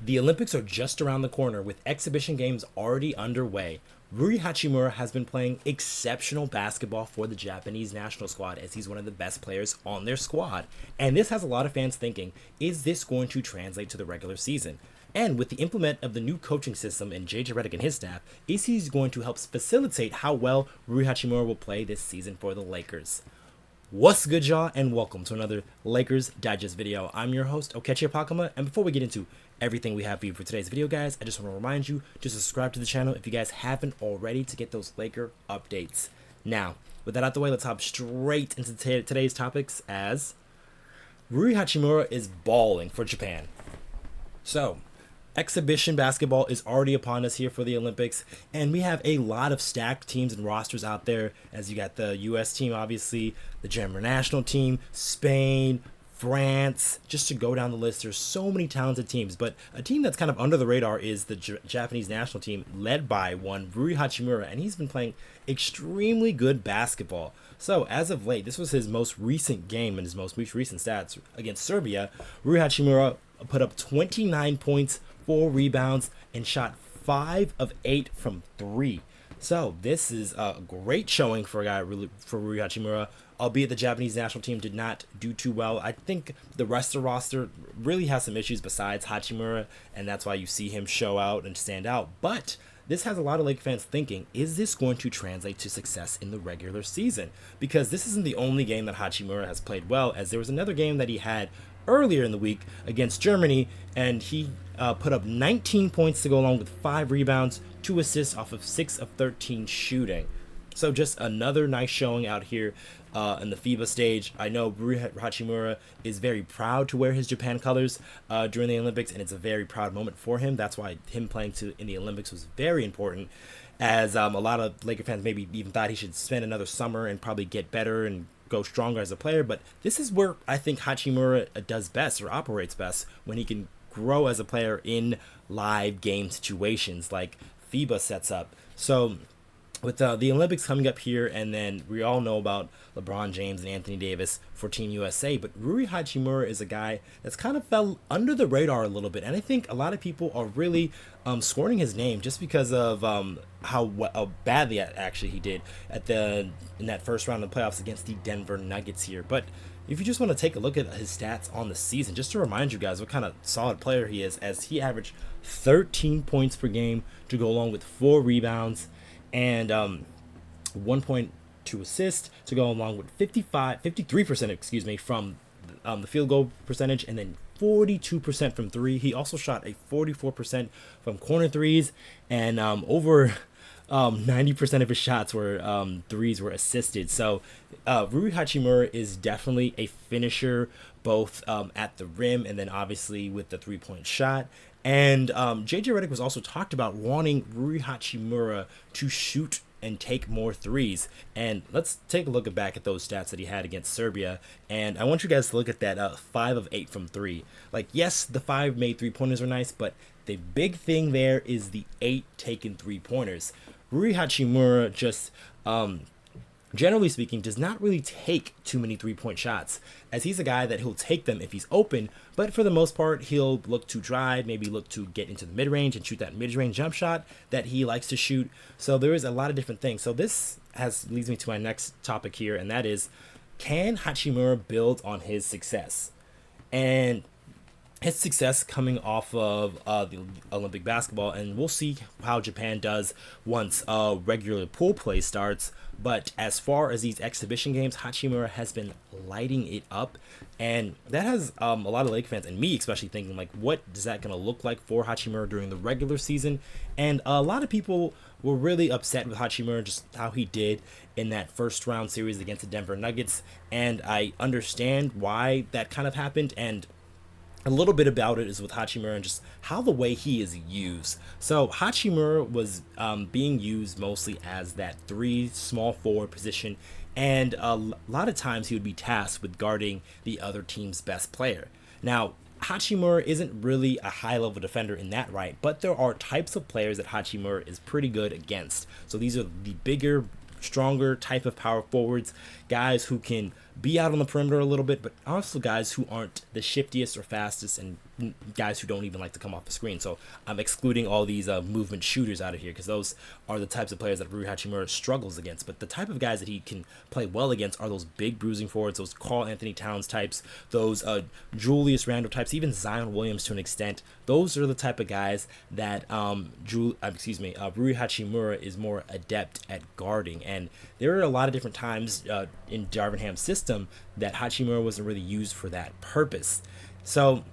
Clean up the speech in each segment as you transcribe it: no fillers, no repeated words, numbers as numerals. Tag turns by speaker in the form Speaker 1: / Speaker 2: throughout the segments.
Speaker 1: The Olympics are just around the corner with exhibition games already underway. Rui Hachimura has been playing exceptional basketball for the Japanese national squad as he's one of the best players on their squad. And this has a lot of fans thinking, is this going to translate to the regular season? And with the implement of the new coaching system and JJ Redick and his staff, is he going to help facilitate how well Rui Hachimura will play this season for the Lakers? What's good, y'all, and welcome to another Lakers Digest video. I'm your host, Okechi Apakama, and before we get into everything we have for you for today's video, guys, I just want to remind you to subscribe to the channel if you guys haven't already to get those Laker updates. Now, with that out the way, let's hop straight into today's topics as Rui Hachimura is balling for Japan. So, exhibition basketball is already upon us here for the Olympics, and we have a lot of stacked teams and rosters out there, as you got the U.S. team, obviously, the German national team, Spain, France, just to go down the list. There's so many talented teams, but a team that's kind of under the radar is the Japanese national team, led by one Rui Hachimura, and he's been playing extremely good basketball. So as of late, this was his most recent game and his most recent stats against Serbia. Rui Hachimura put up 29 points, 4 rebounds, and shot 5 of 8 from 3. So this is a great showing for a guy for Rui Hachimura, albeit the Japanese national team did not do too well. I think the rest of the roster really has some issues besides Hachimura, and that's why you see him show out and stand out. But this has a lot of Laker fans thinking, is this going to translate to success in the regular season? Because this isn't the only game that Hachimura has played well, as there was another game that he had earlier in the week against Germany, and he put up 19 points to go along with 5 rebounds, 2 assists off of 6 of 13 shooting. So just another nice showing out here in the FIBA stage. I know Rui Hachimura is very proud to wear his Japan colors during the Olympics, and it's a very proud moment for him. That's why him playing in the Olympics was very important, as a lot of Laker fans maybe even thought he should spend another summer and probably get better and go stronger as a player. But this is where I think Hachimura does best, or operates best, when he can grow as a player in live game situations like FIBA sets up. So with the Olympics coming up here, and then we all know about LeBron James and Anthony Davis for Team USA, but Rui Hachimura is a guy that's kind of fell under the radar a little bit, and I think a lot of people are really scorning his name just because of how badly actually he did in that first round of the playoffs against the Denver Nuggets here. But if you just want to take a look at his stats on the season, just to remind you guys what kind of solid player he is, as he averaged 13 points per game to go along with 4 rebounds and 1.2 assists to go along with 53% from the field goal percentage, and then 42% from 3. He also shot a 44% from corner threes, and over 90% of his shots were threes were assisted. So Rui Hachimura is definitely a finisher, both at the rim and then obviously with the 3-point shot. And JJ Redick was also talked about wanting Rui Hachimura to shoot and take more threes. And let's take a look back at those stats that he had against Serbia. And I want you guys to look at that 5 of 8 from 3. Like, yes, the 5 made 3-pointers are nice, but the big thing there is the 8 taken 3-pointers. Rui Hachimura just, generally speaking, does not really take too many 3-point shots, as he's a guy that he'll take them if he's open, but for the most part, he'll look to drive, maybe look to get into the mid-range and shoot that mid-range jump shot that he likes to shoot. So there is a lot of different things. So this leads me to my next topic here, and that is, can Hachimura build on his success? And his success coming off of the Olympic basketball, and we'll see how Japan does once regular pool play starts. But as far as these exhibition games, Hachimura has been lighting it up, and that has a lot of Lake fans, and me especially, thinking, like, what is that going to look like for Hachimura during the regular season? And a lot of people were really upset with Hachimura, just how he did in that first round series against the Denver Nuggets, and I understand why that kind of happened. And a little bit about it is with Hachimura and just how the way he is used. So Hachimura was being used mostly as that 3 small forward position, and a lot of times he would be tasked with guarding the other team's best player. Now, Hachimura isn't really a high-level defender in that right, but there are types of players that Hachimura is pretty good against. So these are the bigger, stronger type of power forwards, guys who can be out on the perimeter a little bit, but also guys who aren't the shiftiest or fastest, and guys who don't even like to come off the screen. So I'm excluding all these movement shooters out of here, because those are the types of players that Rui Hachimura struggles against. But the type of guys that he can play well against are those big bruising forwards, those Karl Anthony Towns types, those Julius Randle types, even Zion Williams to an extent. Those are the type of guys that Rui Hachimura is more adept at guarding. And there are a lot of different times in Darvin Ham's system that Hachimura wasn't really used for that purpose. So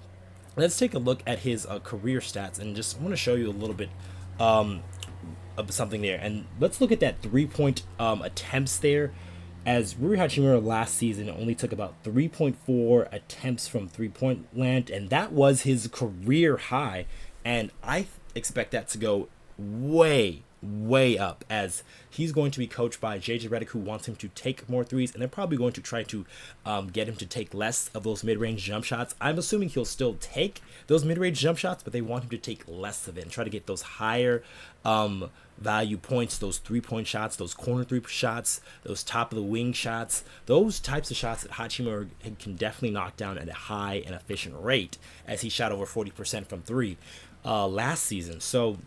Speaker 1: let's take a look at his career stats, and just want to show you a little bit of something there. And let's look at that 3-point attempts there, as Rui Hachimura last season only took about 3.4 attempts from 3-point land, and that was his career high. And I expect that to go way up, as he's going to be coached by JJ Redick, who wants him to take more threes, and they're probably going to try to get him to take less of those mid-range jump shots. I'm assuming he'll still take those mid-range jump shots, but they want him to take less of it and try to get those higher value points, those 3-point shots, those corner 3 shots, those top of the wing shots, those types of shots that Hachimura can definitely knock down at a high and efficient rate, as he shot over 40% from 3 last season. So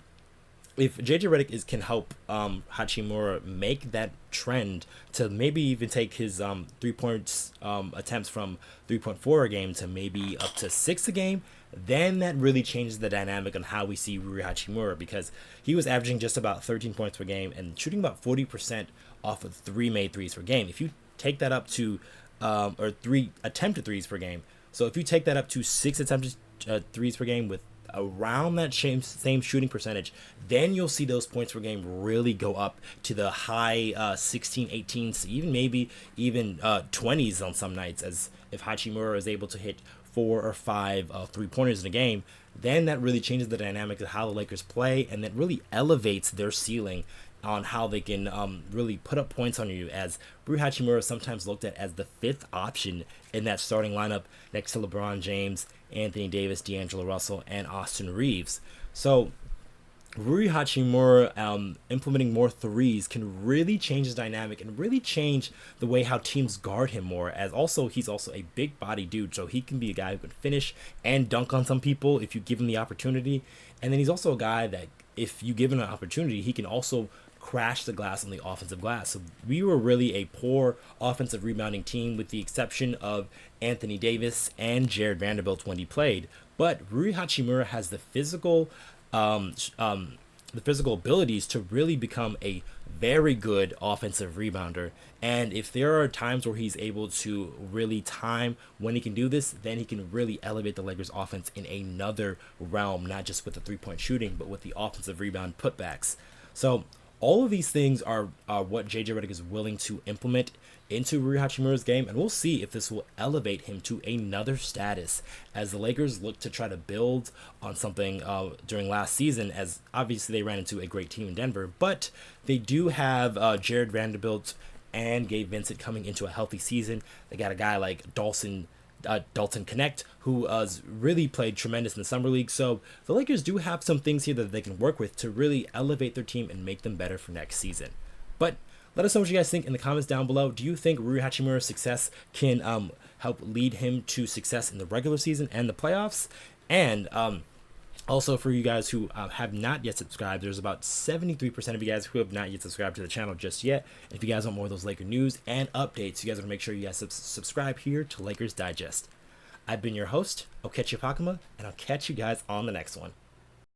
Speaker 1: if JJ Redick can help Hachimura make that trend to maybe even take his 3-point attempts from 3.4 a game to maybe up to 6 a game, then that really changes the dynamic on how we see Rui Hachimura, because he was averaging just about 13 points per game and shooting about 40% off of 3 made threes per game. If you take that up to or 3 attempted threes per game, so if you take that up to 6 attempted threes per game with around that same shooting percentage, then you'll see those points per game really go up to the high 16, 18s, even 20s on some nights, as if Hachimura is able to hit 4 or 5 3-pointers in a game, then that really changes the dynamic of how the Lakers play, and that really elevates their ceiling on how they can really put up points on you, as Rui Hachimura is sometimes looked at as the 5th option in that starting lineup next to LeBron James, Anthony Davis, D'Angelo Russell, and Austin Reaves. So Rui Hachimura implementing more threes can really change his dynamic and really change the way how teams guard him more, as he's also a big body dude, so he can be a guy who can finish and dunk on some people if you give him the opportunity. And then he's also a guy that, if you give him an opportunity, he can also crash the glass on the offensive glass. So we were really a poor offensive rebounding team, with the exception of Anthony Davis and Jared Vanderbilt when he played. But Rui Hachimura has the physical abilities to really become a very good offensive rebounder. And if there are times where he's able to really time when he can do this, then he can really elevate the Lakers offense in another realm, not just with the 3-point shooting, but with the offensive rebound putbacks. So all of these things are what JJ Redick is willing to implement into Rui Hachimura's game, and we'll see if this will elevate him to another status, as the Lakers look to try to build on something during last season, as obviously they ran into a great team in Denver, but they do have Jared Vanderbilt and Gabe Vincent coming into a healthy season. They got a guy like Dalton Connect, who has really played tremendous in the Summer League. So the Lakers do have some things here that they can work with to really elevate their team and make them better for next season. But let us know what you guys think in the comments down below. Do you think Rui Hachimura's success can help lead him to success in the regular season and the playoffs? And also, for you guys who have not yet subscribed, there's about 73% of you guys who have not yet subscribed to the channel just yet. And if you guys want more of those Laker news and updates, you guys want to make sure you guys subscribe here to Lakers Digest. I've been your host, Okechi Apakama, and I'll catch you guys on the next one.